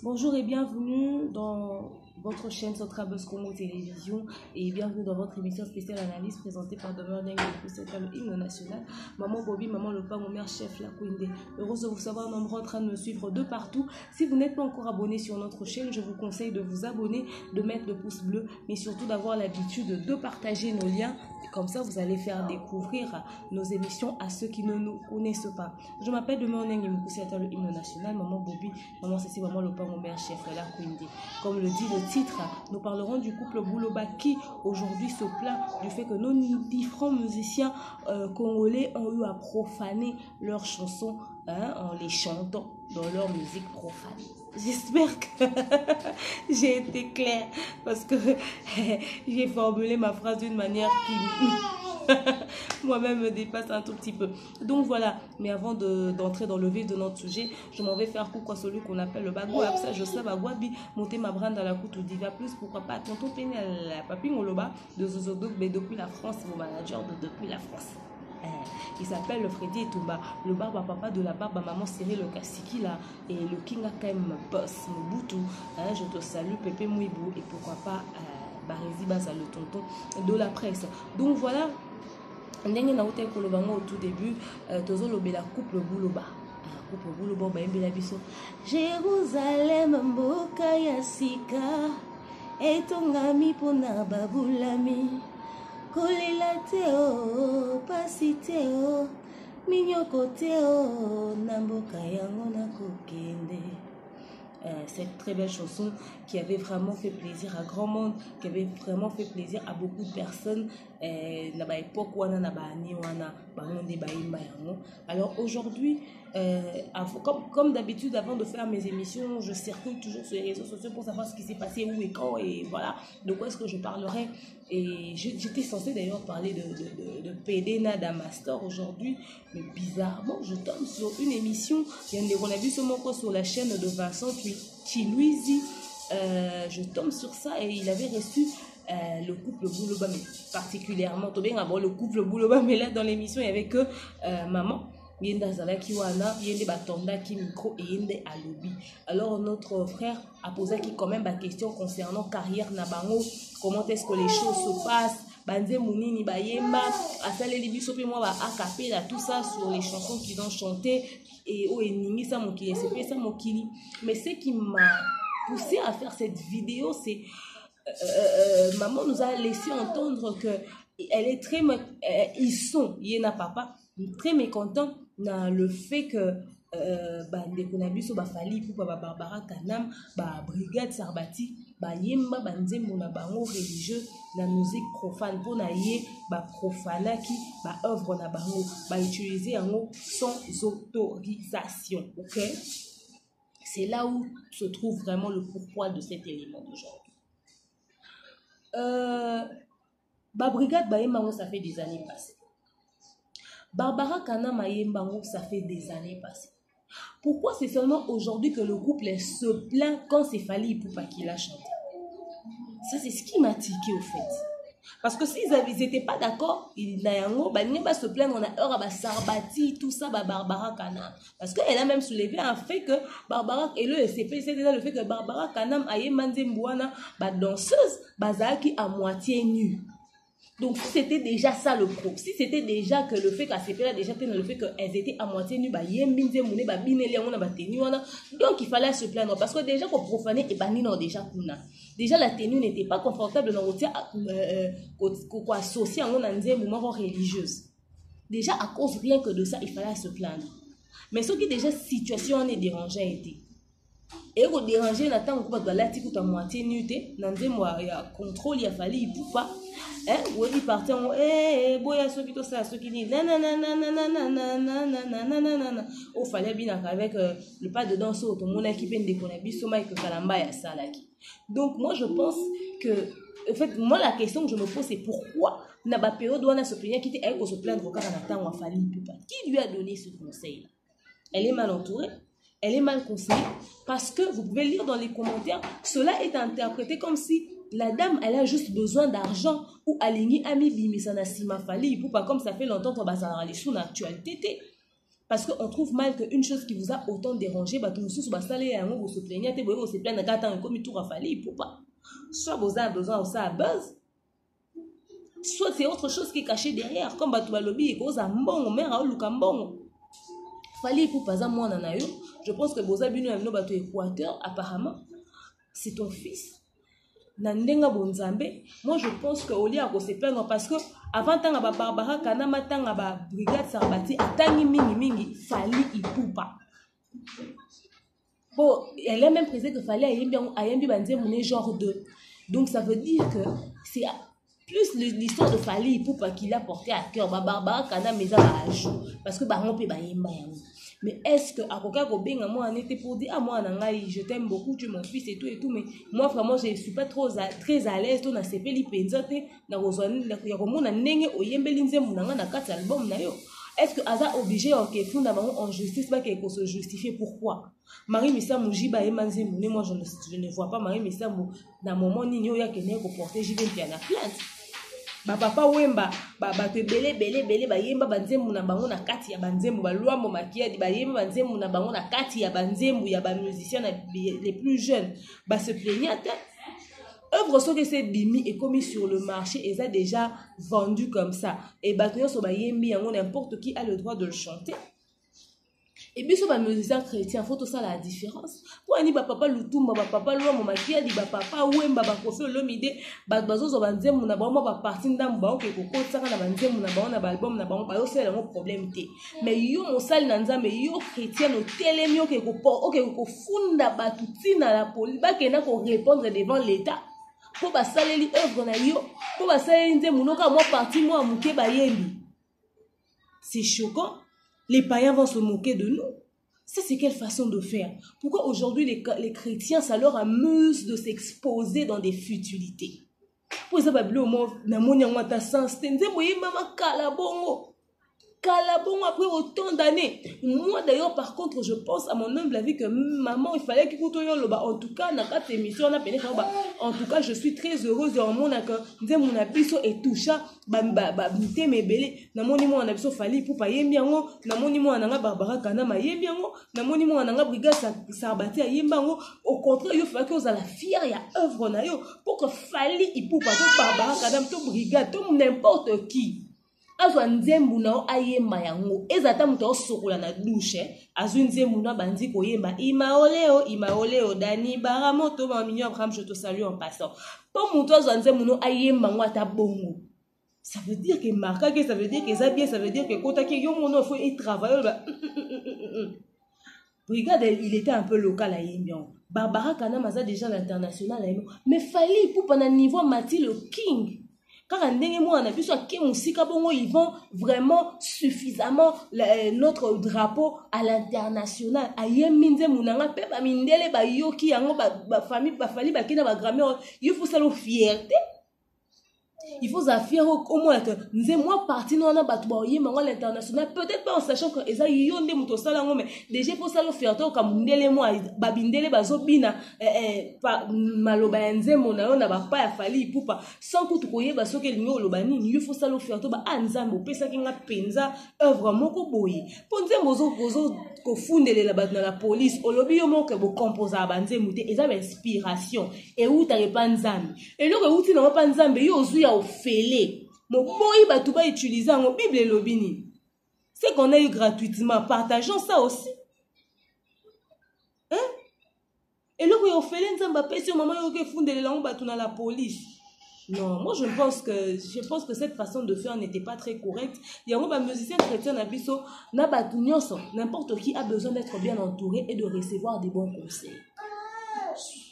Bonjour et bienvenue dans votre chaîne Sotrabuzz Congo Télévision et bienvenue dans votre émission spéciale analyse présentée par Demeure Dengue c'est le hymne national. Maman Bobby, maman Lopa, mon mère chef la Quinde. Heureuse de vous savoir nombreux en train de me suivre de partout. Si vous n'êtes pas encore abonné sur notre chaîne, je vous conseille de vous abonner, de mettre le pouce bleu, mais surtout d'avoir l'habitude de partager nos liens. Et comme ça, vous allez faire découvrir nos émissions à ceux qui ne nous connaissent pas. Je m'appelle Demeure Dengue c'est le hymne national. Maman Bobby, maman Cécile, maman Lopa, mon mère chef la Quinde. Comme le dit le titre, nous parlerons du couple Bouloba qui aujourd'hui se plaint du fait que nos différents musiciens congolais ont eu à profaner leurs chansons en les chantant dans leur musique profane. J'espère que j'ai été claire parce que j'ai formulé ma phrase d'une manière qui moi-même me dépasse un tout petit peu. Donc voilà, mais avant d'entrer dans le vif de notre sujet, je m'en vais faire coucou à celui qu'on appelle le Bagouab. Ça, je sais, Bagouabi, monter ma brande à la coupe diva plus, pourquoi pas, tonton Péné à la papine Oloba de Zozodok, mais depuis la France, mon manager depuis la France. Il s'appelle le Freddy Etumba, le barbe à papa de la barbe à maman Cyril le Kassiki là, et le King Akaim Boss Mobutu. Je te salue, Pépé Mouibou, et pourquoi pas, Barézi Baza, le tonton de la presse. Donc voilà. Ndenge na hotel kolobango au tout début tozo lobela couple Bouloba couple Bouloba bayembela biso Jérusalem mboka ya sika etongami pona babulami kolela te o pasi te o minyoko te o na mboka yango na kokende. Cette très belle chanson qui avait vraiment fait plaisir à grand monde, qui avait vraiment fait plaisir à beaucoup de personnes. Alors aujourd'hui, comme d'habitude, avant de faire mes émissions, je circule toujours sur les réseaux sociaux pour savoir ce qui s'est passé où et quand et voilà de quoi est-ce que je parlerai. Et j'étais censée d'ailleurs parler de PD Nada Master aujourd'hui, mais bizarrement je tombe sur une émission. On a vu ce mot sur la chaîne de Vincent Chiluizi. Je tombe sur ça et il avait reçu le couple Bouloba, mais particulièrement le couple Bouloba, mais là dans l'émission il n'y avait que maman Yenda Zalaki Wana, Yende Batonda qui micro et Yende Alobi. Alors notre frère a posé quand même une question concernant carrière Nabango, comment est-ce que les choses se passent, Banze Mounini Bayemba, Asale Libiso pe moi ba acapella tout ça sur les chansons qu'ils ont chantées et au Enimi ça mokili, c'est ça mokili. Mais ce qui m'a poussé à faire cette vidéo, c'est maman nous a laissé entendre que elle est très ils sont Yena papa très mécontents dans le fait que Ndekonabiso Bafali pour Barbara Kanam Brigade Sarbati Yemba Banzembo na bango religieux la musique profane pour naie profana qui œuvre na bango utiliser yango sans autorisation. OK, c'est là où se trouve vraiment le pourquoi de cet élément d'aujourd'hui. Brigade Bayembango, ça fait des années passées. Barbara Kanam Ayembango, ça fait des années passées. Pourquoi c'est seulement aujourd'hui que le couple se plaint quand c'est Fally Ipupa qui l'a chanté? Ça, c'est ce qui m'a tiqué au fait. Parce que s'ils n'étaient pas d'accord, ils n'allaient se plaindre, on a heure à Sarbati, tout ça, Barbara Kanam. Parce qu'elle a même soulevé un fait que Barbara, et le SCP, c'est déjà le fait que Barbara Kanam aye Manzembouana, danseuse, qui à moitié nue. Donc si c'était déjà ça le pro, si c'était déjà que le fait qu'ACP là déjà le fait qu'elles étaient à moitié nues, donc il fallait se plaindre parce que déjà qu'on profanait et déjà kuna. Déjà la tenue n'était pas confortable dans le associé à un moment religieuse. Déjà à cause rien que de ça, il fallait se plaindre. Mais ce qui déjà situation est dérangé était. Et au déranger n'attend qu'on va la titre à moitié nudé, n'andé moi il y a contrôle, il a fallu il peut pas. Où il partait en boya sobito ça ce qui dit nanana au fallait bien avec le pas de danse au mon équipe de Konabiso Mike Kalamba ya Salaki. Donc moi je pense que en fait moi la question que je me pose c'est pourquoi n'a pas période où on a se plaindre qui était elle se plaindre quand on attend on fallait il peut pas. Qui lui a donné ce conseil là? Elle est mal entourée. Elle est mal conseillée parce que vous pouvez lire dans les commentaires, cela est interprété comme si la dame, elle a juste besoin d'argent ou aligner ami bimisana sima fali pour pas comme ça fait longtemps qu'on va s'en aller sous l'actualité. Parce qu'on trouve mal qu'une chose qui vous a autant dérangé, bah, tout le monde va s'aller à un vous se plaignez, vous se plaignez, comme tout rafali, il faut pas. Soit vous avez besoin de ça à base, soit c'est autre chose qui est caché derrière, comme bah, tu vas lobby et cause à mbongo, mère à l'ukambongo. Fali pour pas à moi, nanayo. Je pense que vous avez un bateau Équateur, apparemment, c'est ton fils. Nandenga bonzambe, moi je pense que au lieu de se plaindre parce que avant tant ba Barbara Kanama tant ba brigade Sarbati atangi mingi fali ipupa. Bon, elle a même précisé que fallait ayembi banzemune genre 2. Donc ça veut dire que c'est plus l'histoire de Fali Ipupa qui l'a porté à cœur. Barbara Kanama meza ba ajout parce que ba rompe ba yemba yango. Mais est-ce que Akoka Gobenga moi en était pour dire ah moi nangai je t'aime beaucoup tu es mon fils et tout mais moi vraiment je suis pas très à l'aise to na sepeli penza te na kozwani na komona ndenge oyembeli nzembo nanga na kati album na yo. Est-ce que Aza obligé OK fondamentalement en justice pas qu'il faut se justifier pourquoi Marie Missa Mujiba et Manzembo moi je ne vois pas Marie Missa na moment nini oya kene ko porter jibe mpi na plainte. Ba papa wemba ba te belé ba yemba banzembo na bango na kati ya banzembo ba luambo makiadi ba yemba banzembo na bango na kati ya banzembo ya ba musiciens les plus jeunes ba se plaignent œuvre so que c'est bimi et commis sur le marché et ça déjà vendu comme ça et batenyo so ba yembi yango n'importe qui a le droit de le chanter. Et bien, sur les musiciens chrétiens, il faut tout ça la différence. Pour ani papa Lutumba, papa Luambo Makiadi, papa Wemba, Kofi Olomide, bazo zo banzemu na bango ba parti ndambo ba ke ko tsaka na banzemu na bango na album na bango ba yo c'est un problème té. Mais yo mosali na nzambe yo chrétien no telemi ke ko funda batutina la police ba ke na ko répondre devant l'état. Pour ba saleli œuvre na yo, pour ba saleli nzemu no ka moi parti moi muke ba yembi. C'est choquant. Les païens vont se moquer de nous. Ça, c'est quelle façon de faire? Pourquoi aujourd'hui les chrétiens, ça leur amuse de s'exposer dans des futilités? Pour ça, Kalabon après autant d'années. Moi d'ailleurs, par contre, je pense à mon humble avis que maman, il fallait qu'il écoute en tout cas, dans cette émission, en tout cas, je suis très heureuse de mon que mon abisso est touché, bamité mes belé, na mon niveau en abisso fali pour pas yembiango, na mon niveau en anga Barbara Kanama yembiango, na mon niveau en anga brigade Sarbati à yembango. Au contraire, il faut que vous allez fier, il y a œuvre na yo pour que fali il pour pas Barbara Kanama, tout brigade, tout n'importe qui. Azwa nzembu na ayemba yango ezata muto osokola na douche azwa nzembu na bandi koyemba imaoleo Dani Baramoto ma mignon Abraham je te salue en passant pour muto azwa nzembu no ayemba ngwa ta bongo ça veut dire que marka que ça veut dire que ça bien ça veut dire que kota ki yo mono faut y travailler brigade il était un peu local à Yembian Barbara Kanama a déjà l'international mais fallait pour pendant niveau Mati le king. Car ils vont vraiment suffisamment notre drapeau à l'international. Il faut ça fierté. Il faut affirmer au moins que moi parti non na batouye mango l'international peut-être pas en sachant que eza yonde muto sala ngome déjà faut ça le fierté comme ndele moi babindele bazobina maloba nzembo na yo na ba pa ya fali ipupa sans que tu koyeba soke lingo lobani il faut ça le fierté ba anzambo pesa kinga penza œuvre moko boye po nzembo zo ko fundelela bat na la police olobi yo moko bo composer banzembo te eza inspiration et où ta pas nzambe et lo que uti na pas nzambe yo ozuya ofele mon boy batu ba utiliser en Bible et lobini c'est qu'on a eu gratuitement partageons ça aussi hein et le que ofele nzamba pesi maman yo ke fondele la batu na la police. Non, moi je pense que cette façon de faire n'était pas très correcte. Il y a un musicien chrétien n'abisso na batu nyonso n'importe qui a besoin d'être bien entouré et de recevoir des bons conseils.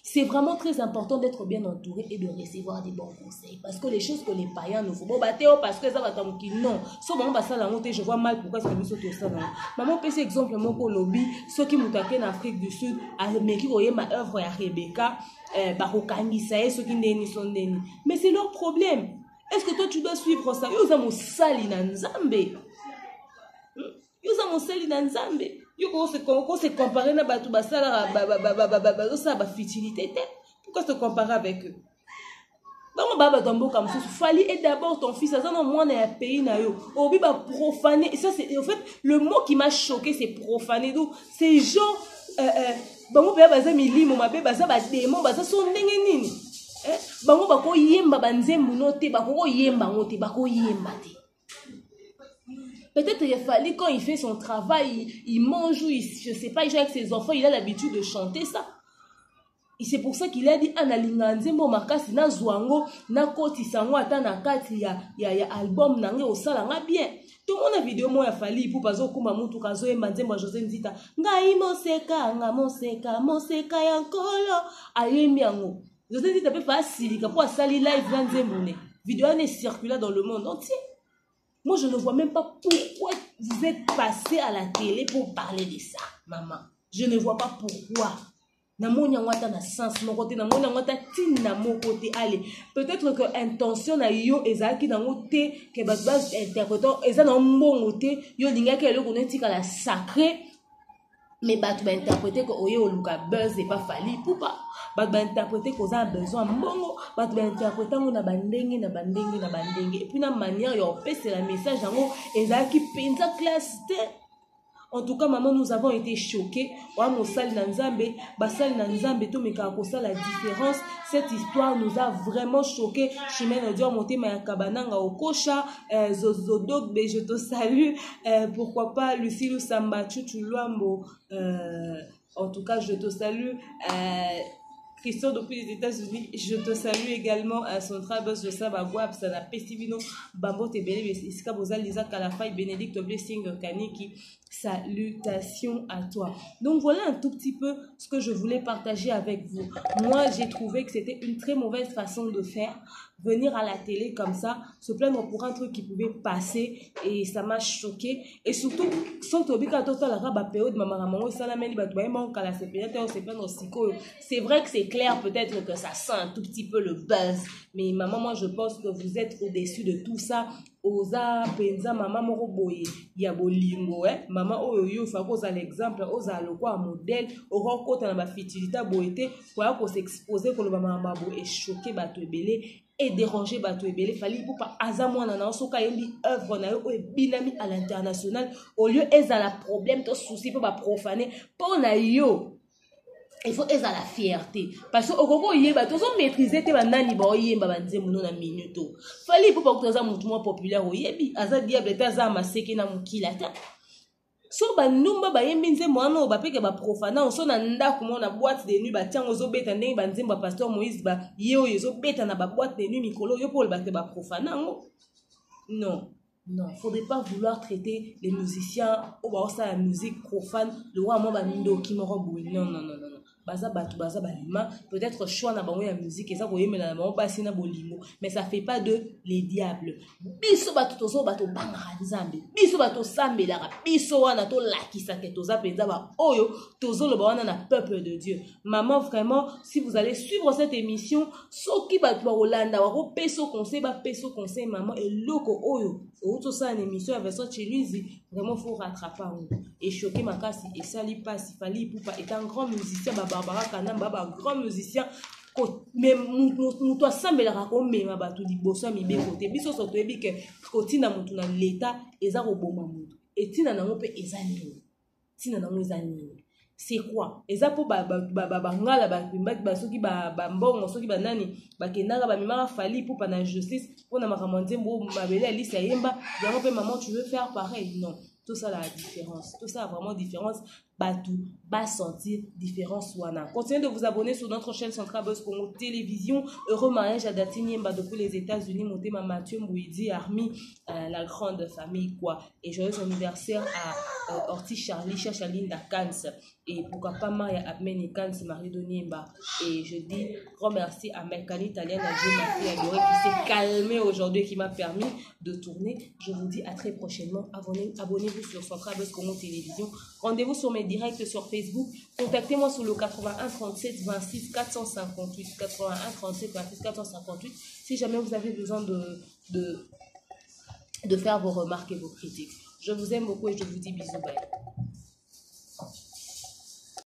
C'est vraiment très important d'être bien entouré et de recevoir des bons conseils. Parce que les choses que les païens nous font, bon, bah, parce que ça va t'en qui non. Sauf que ça, la montée, je vois mal pourquoi c'est comme ça, tout ça. Maman, peut exemple, mon lobby, ceux qui m'ont en Afrique du Sud, mais qui voyaient ma œuvre à Rebecca, ceux qui n'est mais c'est leur problème. Est-ce que toi, tu dois suivre ça? Ils ont mon sali dans Zambé. Ils ont mon sali dans Zambé. Quand se comparer na batu basala ba futilité pourquoi se comparer avec eux Bango baba tombo comme ça. Fali est d'abord ton fils. Ça dans moi dans un pays na yo. Obi ba profaner. Ça c'est en fait le mot qui m'a choqué, c'est profaner. Donc ces gens bango ba baza milimo mabe baza ba démon baza son ndenge nini. Bango ba ko yemba banzembu note ba ko yemba ngote ba ko yemba te. Peut-être il a fallu quand il fait son travail, il mange ou je sais pas, il joue avec ses enfants, il a l'habitude de chanter ça. Et c'est pour ça qu'il a dit analinga nzembo makasi na zwango na koti sango ata na kati ya album nange osala nga bien. Tout le monde a vidéo moi a fallu pour pas okuma mutu kazo e manzembo José Nzita. Ngai moseka nga moseka ya nkolo ayemi yango. José Nzita peut pas silika pour sali live na nzembo ne. Vidéo ne circule dans le monde entier. Moi je ne vois même pas pourquoi vous êtes passé à la télé pour parler de ça, maman. Je ne vois pas pourquoi. Peut-être que intention na yo ezaki na ngote que bas interprétant eza na mbongo te yo linga ke le connaît la sacré mais bat ba interpréter que oye oluka buzz et pas fali pour pas bat ba interpréter que ça a besoin mbongo bat ba interpréter na bandenge et puis na manière yo pèse la message yango ezaki penza classe te. En tout cas, maman, nous avons été choqués. La différence. Cette histoire nous a vraiment choqués. Chimène Dior monté ma kabananga au kocha. Zozodok, je te salue. Pourquoi pas Lucie Lusamba Chuchuluambo. En tout cas, je te salue. Christian depuis les États-Unis, je te salue également à son travail de Sabagouab, Sana Pestivino, Bambo Tebele, Iska Boza, Lisa Kalafay, Bénédicte Blessing, Kaniki. Salutations à toi. Donc voilà un tout petit peu ce que je voulais partager avec vous. Moi, j'ai trouvé que c'était une très mauvaise façon de faire. Venir à la télé comme ça, se plaindre pour un truc qui pouvait passer et ça m'a choqué. Et surtout, c'est vrai que c'est clair, peut-être que ça sent un tout petit peu le buzz. Mais maman, moi je pense que vous êtes au-dessus de tout ça. Oza penza maman moko boye ya bolingo maman oyo yo fa ko za l'exemple oza lokwa modèle oko kota na ba fertilité boyete kwa ko s'exposer ko lo mama bo et choquer bato ebele et déranger bato ebele fali pour pas azamwana na soka yembi œuvre na yo binami à l'international au lieu ezala problème to souci pour ba profaner pour na yo. Il faut être à la fierté. Parce que au Congo, il y a tous maîtriser tes banani ba oyemba banzembo na minute. Fallait pour pas que ça mouvement populaire oyebi. Aza diable ta za maseke na mukila ta. So ba numba ba yembi nzembo ano ba peke ba profana on so na ndako mo na boîte de nuit ba tiango zo beta ndenge banzembo pasteur Moïse ba yo zo beta na ba boîte de nuit mikolo yo pour ba te ba profana ngo. Non. Non, il ne faudrait pas vouloir traiter les musiciens ou ça la musique profane, le roi moi ba ndo qui me rend non non non non. Baza batu baza balima peut-être choix na bango ya musique et ça ko yemela na bango basi na bolimo mais ça fait pas de les diables biso batu tozo bato banga nzambe biso bato sambela biso wana to lakisa ke toza penza ba oyo tozo lo wana na peuple de Dieu. Maman vraiment si vous allez suivre cette émission soki batu ba Rolanda wa ko peso conseil maman et loko oyo auto ça une émission avec ça Cheluzi vraiment faut rattraper et choquer makasi et sali pas si fali pour pas est un grand musicien Barbara Kanamba ba grand musicien mais muto asambelaka ko mema bato liboso mibeko te biso so toyebi ke kotina mutu na l'état eza koboma mutu etina nango pe eza nini tina nango eza nini c'est quoi eza po ngala ba soki ba mbongo soki ba nani bakendaka ba mimaka fali pour pas na justice pour na makambo nzembo mabele alisi ayemba yango pe maman tu veux faire pareil non. Tout ça la différence, tout ça a vraiment différence. Batou, bas sentir différence wana. Continuez de vous abonner sur notre chaîne Central Buzz Congo Télévision. Heureux mariage à Datini Mba depuis les États-Unis. Monté ma Mathieu Mbouidi, Armi, la grande famille quoi. Et joyeux anniversaire à Ortiz Charlie, Chachaline Dakans. Et pourquoi pas Maria Abmeni Kans, Marie Doniemba. Et je dis grand merci à Mercani Italienne, à Dieu, ma fille adorée, qui s'est calmée aujourd'hui, qui m'a permis de tourner. Je vous dis à très prochainement. Abonnez-vous sur Central Buzz Congo Télévision. Rendez-vous sur mes directs sur Facebook. Contactez-moi sur le 81 37 26 458. 81 37 26 458. Si jamais vous avez besoin de faire vos remarques et vos critiques. Je vous aime beaucoup et je vous dis bisous. Bye.